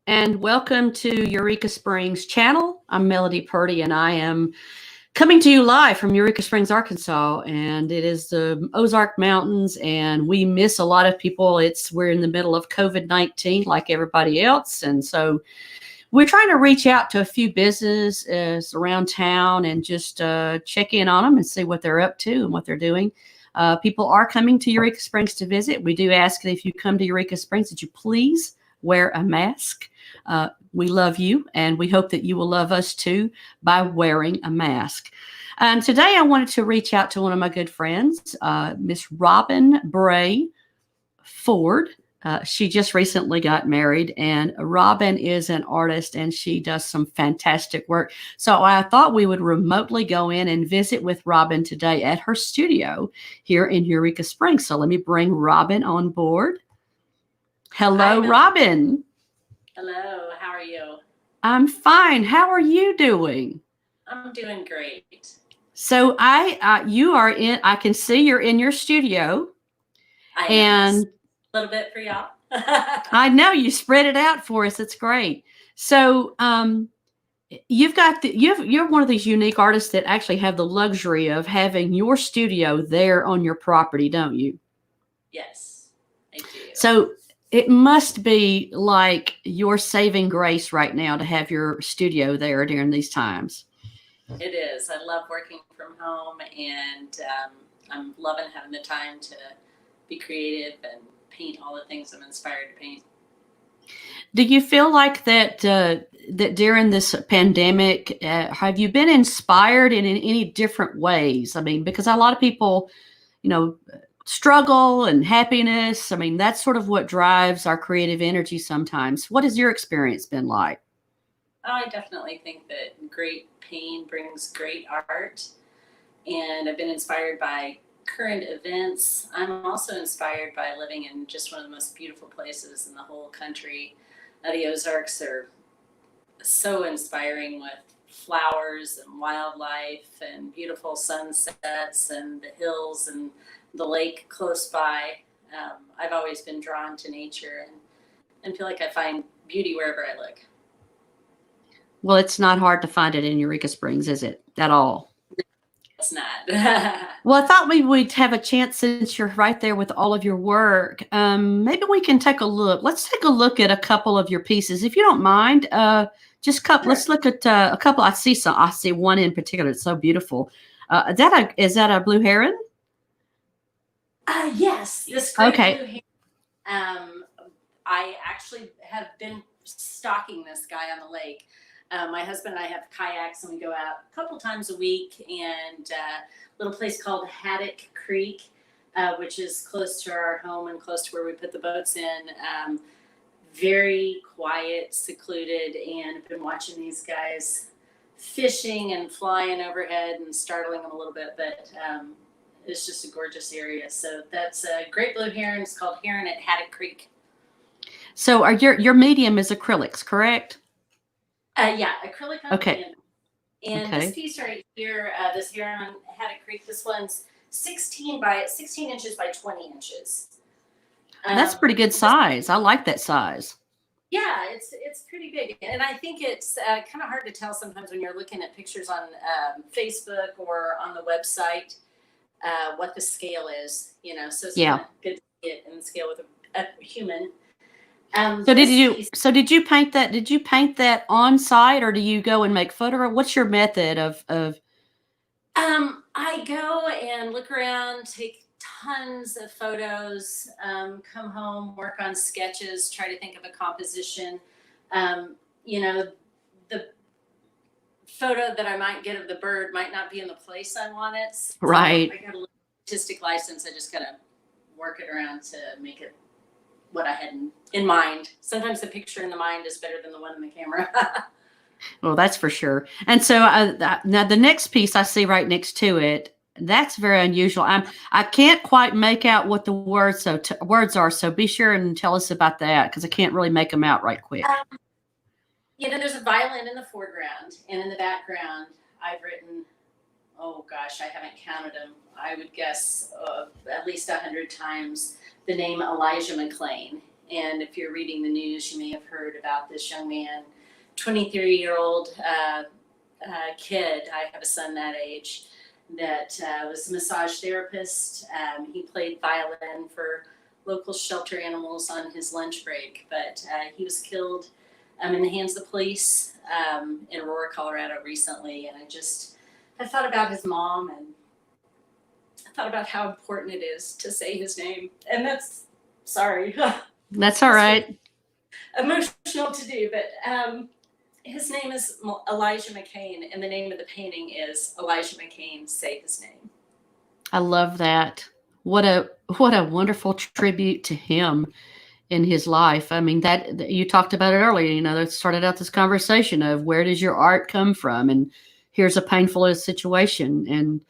and welcome to Eureka Springs channel. I'm Melody Purdy, and I am coming to you live from Eureka Springs, Arkansas, and it is the Ozark Mountains, and we miss a lot of people. We're in the middle of COVID-19 like everybody else, and so we're trying to reach out to a few businesses around town and just check in on them and see what they're up to and what they're doing. People are coming to Eureka Springs to visit. We do ask that if you come to Eureka Springs that you please wear a mask. We love you, and we hope that you will love us too by wearing a mask. And today I wanted to reach out to one of my good friends, Miss Robin Bray Ford. She just recently got married, and Robin is an artist, and she does some fantastic work. So I thought we would remotely go in and visit with Robin today at her studio here in Eureka Springs. So let me bring Robin on board. Hello, Robin. Hello, how are you? I'm fine. How are you doing? I'm doing great. So I can see you're in your studio. I am. A little bit for y'all. I know you spread it out for us. It's great. So you're one of these unique artists that actually have the luxury of having your studio there on your property, don't you? Yes, I do. So it must be like your saving grace right now to have your studio there during these times. It is. I love working from home, and I'm loving having the time to be creative and paint all the things I'm inspired to paint. Do you feel like that during this pandemic, have you been inspired in any different ways? I mean, because a lot of people, struggle and happiness. I mean, that's sort of what drives our creative energy sometimes. What has your experience been like? I definitely think that great pain brings great art, and I've been inspired by current events. I'm also inspired by living in just one of the most beautiful places in the whole country. The Ozarks are so inspiring with flowers and wildlife and beautiful sunsets and the hills and the lake close by. I've always been drawn to nature and feel like I find beauty wherever I look. Well, it's not hard to find it in Eureka Springs, is it, at all? It's not. Well, I thought maybe we'd have a chance, since you're right there with all of your work. Maybe we can take a look. Let's take a look at a couple of your pieces, if you don't mind. Sure. Let's look at a couple. I see one in particular. It's so beautiful. Is that a blue heron? Yes. This great blue heron. I actually have been stalking this guy on the lake. My husband and I have kayaks, and we go out a couple times a week, and a little place called Haddock Creek, which is close to our home and close to where we put the boats in. Very quiet, secluded, and I've been watching these guys fishing and flying overhead and startling them a little bit, but it's just a gorgeous area. So that's a great blue heron. It's called Heron at Haddock Creek. So your medium is acrylics, correct? Yeah, acrylic on okay. And this piece right here, this Heron on Haddock Creek, this one's 16 inches by 20 inches. That's pretty good size. I like that size. Yeah, it's pretty big, and I think it's kind of hard to tell sometimes when you're looking at pictures on Facebook or on the website what the scale is. So it's kind of good to see it in the scale with a human. So did you paint that? Did you paint that on site, or do you go and make photo? Or what's your method of? I go and look around, take tons of photos, come home, work on sketches, try to think of a composition. The photo that I might get of the bird might not be in the place I want it. So right. I got a little artistic license. I just gotta work it around to make it what I had in mind. Sometimes the picture in the mind is better than the one in the camera. Well, that's for sure. And so now the next piece I see right next to it, that's very unusual. I can't quite make out what the words are. So be sure and tell us about that, because I can't really make them out right quick. There's a violin in the foreground, and in the background, I've written, oh gosh, I haven't counted them. I would guess at least 100 times the name Elijah McClain. And if you're reading the news, you may have heard about this young man, 23-year-old kid. I have a son that age that was a massage therapist. He played violin for local shelter animals on his lunch break, but he was killed in the hands of the police in Aurora, Colorado recently. And I thought about his mom, and I thought about how important it is to say his name. And sorry. That's all right. Emotional to do, but his name is Elijah McCain, and the name of the painting is Elijah McCain, Say His Name. I love that. What a wonderful tribute to him in his life. I mean, that you talked about it earlier, that started out this conversation of where does your art come from? And here's a painful situation.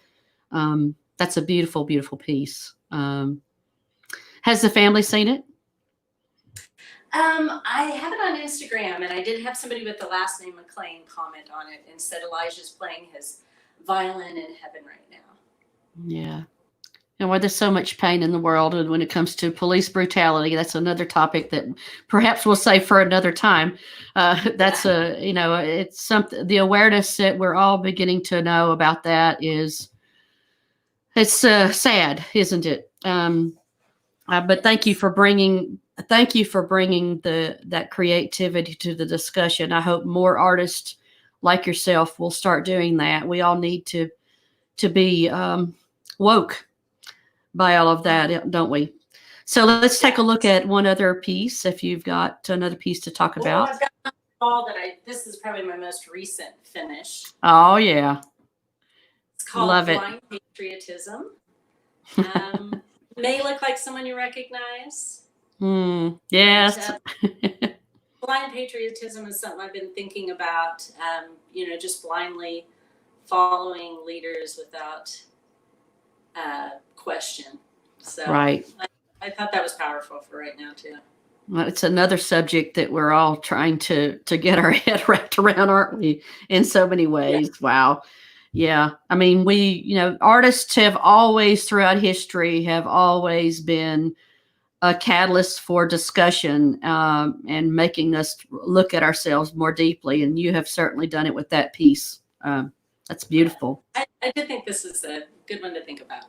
And that's a beautiful, beautiful piece. Has the family seen it? I have it on Instagram, and I did have somebody with the last name McClain comment on it and said Elijah's playing his violin in heaven right now. Yeah. And why there's so much pain in the world, and when it comes to police brutality, that's another topic that perhaps we'll save for another time. That's it's something, the awareness that we're all beginning to know about that it's sad, isn't it? But thank you for bringing that creativity to the discussion. I hope more artists like yourself will start doing that. We all need to be woke by all of that, don't we? So let's take a look at one other piece, if you've got another piece to talk about. I've got all that this is probably my most recent finish. Oh yeah. It's called Love Blind Patriotism. May look like someone you recognize. Yes. Blind patriotism is something I've been thinking about, just blindly following leaders without question. So right. I thought that was powerful for right now too. Well, it's another subject that we're all trying to get our head wrapped around, aren't we? In so many ways. Yeah. Wow. Yeah. I mean, artists have always throughout history have always been a catalyst for discussion and making us look at ourselves more deeply. And you have certainly done it with that piece. That's beautiful. I did think this is a good one to think about.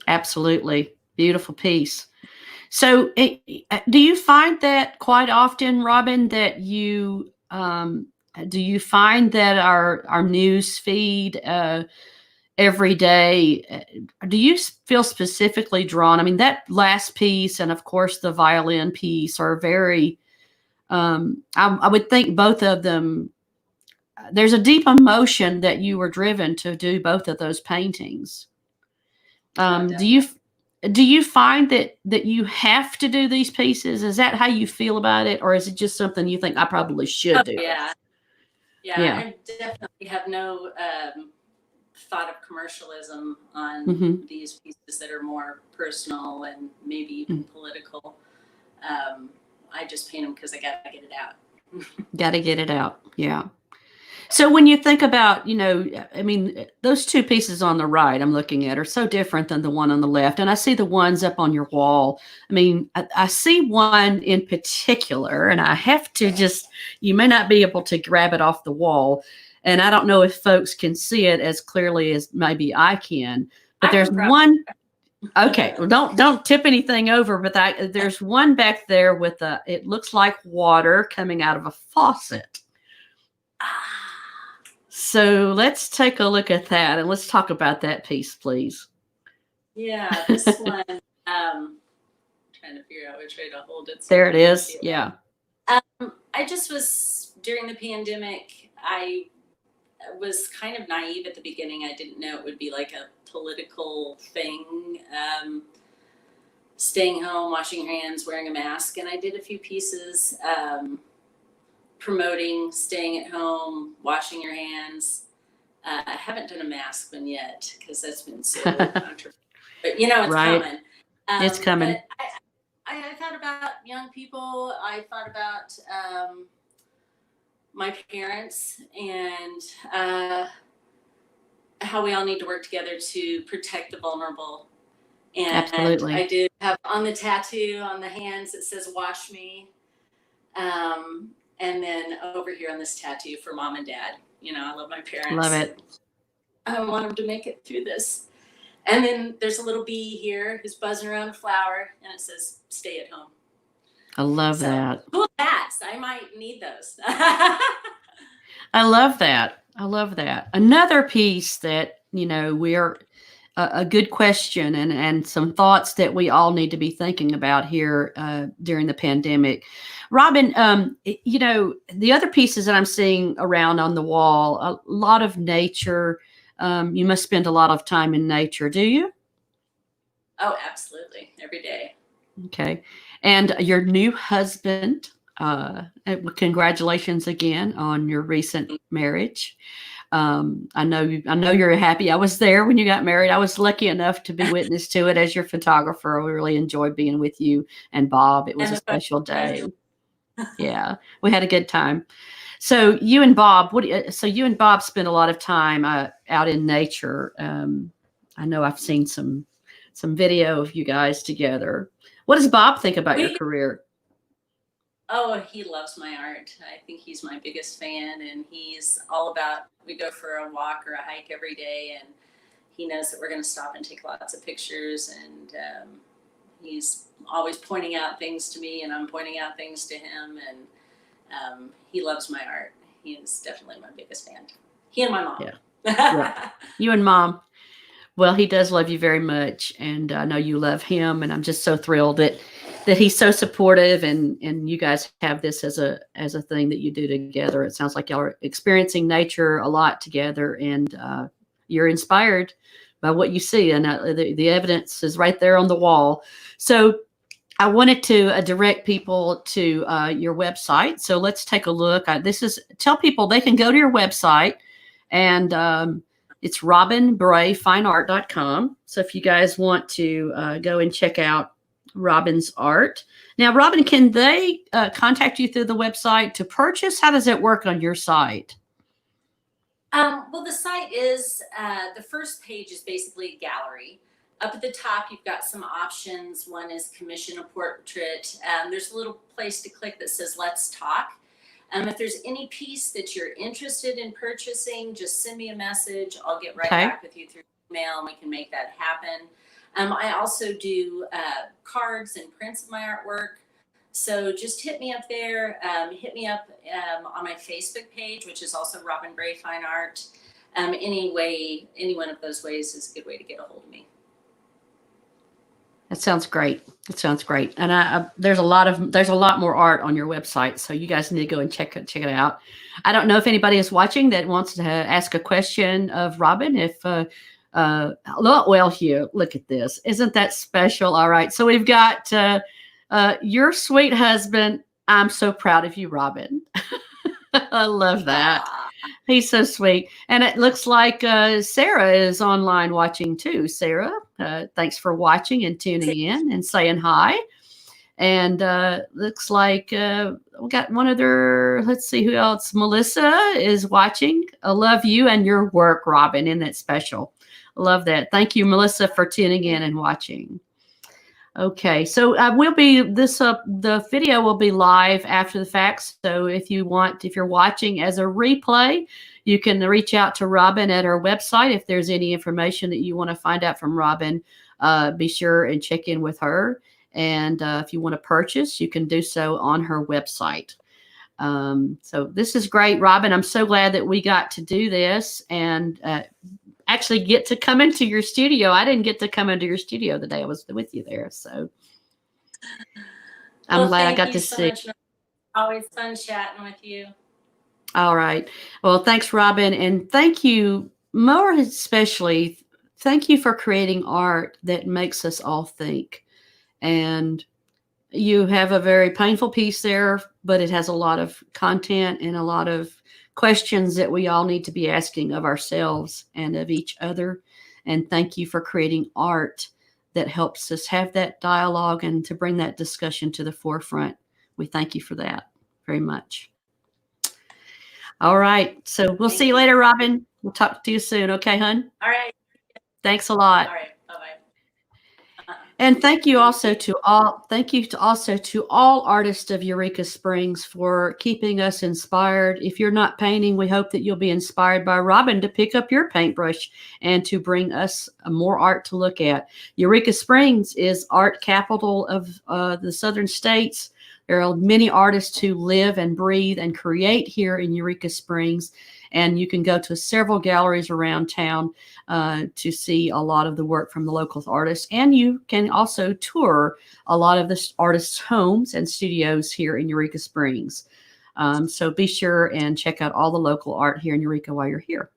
Absolutely. Beautiful piece. So do you find that quite often, Robin, that do you find that our news feed every day, do you feel specifically drawn? I mean, that last piece and, of course, the violin piece are very, I would think both of them, there's a deep emotion that you were driven to do both of those paintings. Do you find that you have to do these pieces? Is that how you feel about it? Or is it just something you think I probably should do? Yeah. I definitely have no thought of commercialism on these pieces that are more personal and maybe even political. I just paint them because I got to get it out. Got to get it out. Yeah. So when you think about, I mean, those two pieces on the right I'm looking at are so different than the one on the left. And I see the ones up on your wall. I mean, I see one in particular, and I have to you may not be able to grab it off the wall. And I don't know if folks can see it as clearly as maybe I can, but there's one. Okay. Well, don't tip anything over, but there's one back there with it looks like water coming out of a faucet. So let's take a look at that and let's talk about that piece, please. Yeah, this one, trying to figure out which way to hold it. There it is. Yeah. I just was, during the pandemic, I was kind of naive at the beginning. I didn't know it would be like a political thing. Staying home, washing your hands, wearing a mask. And I did a few pieces promoting staying at home, washing your hands. I haven't done a mask one yet because that's been so controversial. But it's right. coming. It's coming. I thought about young people. I thought about my parents and how we all need to work together to protect the vulnerable And Absolutely. I do have on the tattoo on the hands, it says wash me. And then over here on this tattoo for mom and dad, you know, I love my parents. Love it. I want them to make it through this. And then there's a little bee here who's buzzing around a flower, and it says stay at home. I love that. Cool hats. I might need those. I love that. I love that. Another piece that, you know, we're a good question and some thoughts that we all need to be thinking about here during the pandemic. Robin, you know, the other pieces that I'm seeing around on the wall, a lot of nature. You must spend a lot of time in nature, do you? Oh, absolutely. Every day. Okay. And your new husband, congratulations again on your recent marriage. I know you're happy. I was there when you got married. I was lucky enough to be witness to it as your photographer. We really enjoyed being with you and Bob. It was a special day. Yeah, we had a good time. So you and Bob, you and Bob spend a lot of time out in nature. I know I've seen some video of you guys together. What does Bob think about your career? Oh, he loves my art. I think he's my biggest fan, and he's all about, we go for a walk or a hike every day, and he knows that we're going to stop and take lots of pictures, and he's always pointing out things to me, and I'm pointing out things to him, and he loves my art. He is definitely my biggest fan. He and my mom. Yeah. Yeah. You and Mom. Well, he does love you very much, and I know you love him, and I'm just so thrilled that he's so supportive, and you guys have this as a thing that you do together. It sounds like y'all are experiencing nature a lot together, and you're inspired by what you see, and the evidence is right there on the wall. So I wanted to direct people to your website. So let's take a look. Tell people they can go to your website, and it's robinbrayfineart.com. So if you guys want to go and check out Robin's art. Now, Robin, can they contact you through the website to purchase? How does it work on your site? Well, the site is, the first page is basically a gallery. Up at the top, you've got some options. One is commission a portrait. There's a little place to click that says let's talk. If there's any piece that you're interested in purchasing, just send me a message. I'll get right back with you through email, and we can make that happen. I also do cards and prints of my artwork. So just hit me up there. Hit me up on my Facebook page, which is also Robin Bray Fine Art. Any one of those ways is a good way to get a hold of me. That sounds great. It sounds great. And there's a lot more art on your website, so you guys need to go and check it out. I don't know if anybody is watching that wants to ask a question of Robin. Well, here, look at this. Isn't that special? All right. So we've got your sweet husband. I'm so proud of you, Robin. I love that. He's so sweet. And it looks like Sarah is online watching too. Sarah, thanks for watching and tuning in and saying hi. And looks like we got one other, let's see who else. Melissa is watching. I love you and your work, Robin. Isn't that special? I love that. Thank you, Melissa, for tuning in and watching. Okay, so the video will be live after the fact. So if you're watching as a replay, you can reach out to Robin at her website. If there's any information that you want to find out from Robin, be sure and check in with her. And if you want to purchase, you can do so on her website. So this is great, Robin. I'm so glad that we got to do this and actually get to come into your studio. I didn't get to come into your studio the day I was with you there. So I'm glad I got to see. Always fun chatting with you. All right. Well, thanks, Robin. And thank you, more especially, thank you for creating art that makes us all think. And you have a very painful piece there, but it has a lot of content and a lot of questions that we all need to be asking of ourselves and of each other. And thank you for creating art that helps us have that dialogue and to bring that discussion to the forefront. We thank you for that very much. All right. So we'll see you later, Robin. We'll talk to you soon. Okay, hon? All right. Thanks a lot. All right. Bye-bye. And thank you also to all artists of Eureka Springs for keeping us inspired. If you're not painting, we hope that you'll be inspired by Robin to pick up your paintbrush and to bring us more art to look at. Eureka Springs is art capital of the southern states. There are many artists who live and breathe and create here in Eureka Springs. And you can go to several galleries around town to see a lot of the work from the local artists. And you can also tour a lot of the artists' homes and studios here in Eureka Springs. So be sure and check out all the local art here in Eureka while you're here.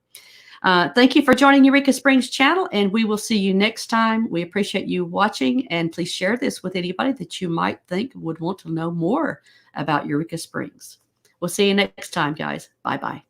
Thank you for joining Eureka Springs channel, and we will see you next time. We appreciate you watching, and please share this with anybody that you might think would want to know more about Eureka Springs. We'll see you next time, guys. Bye-bye.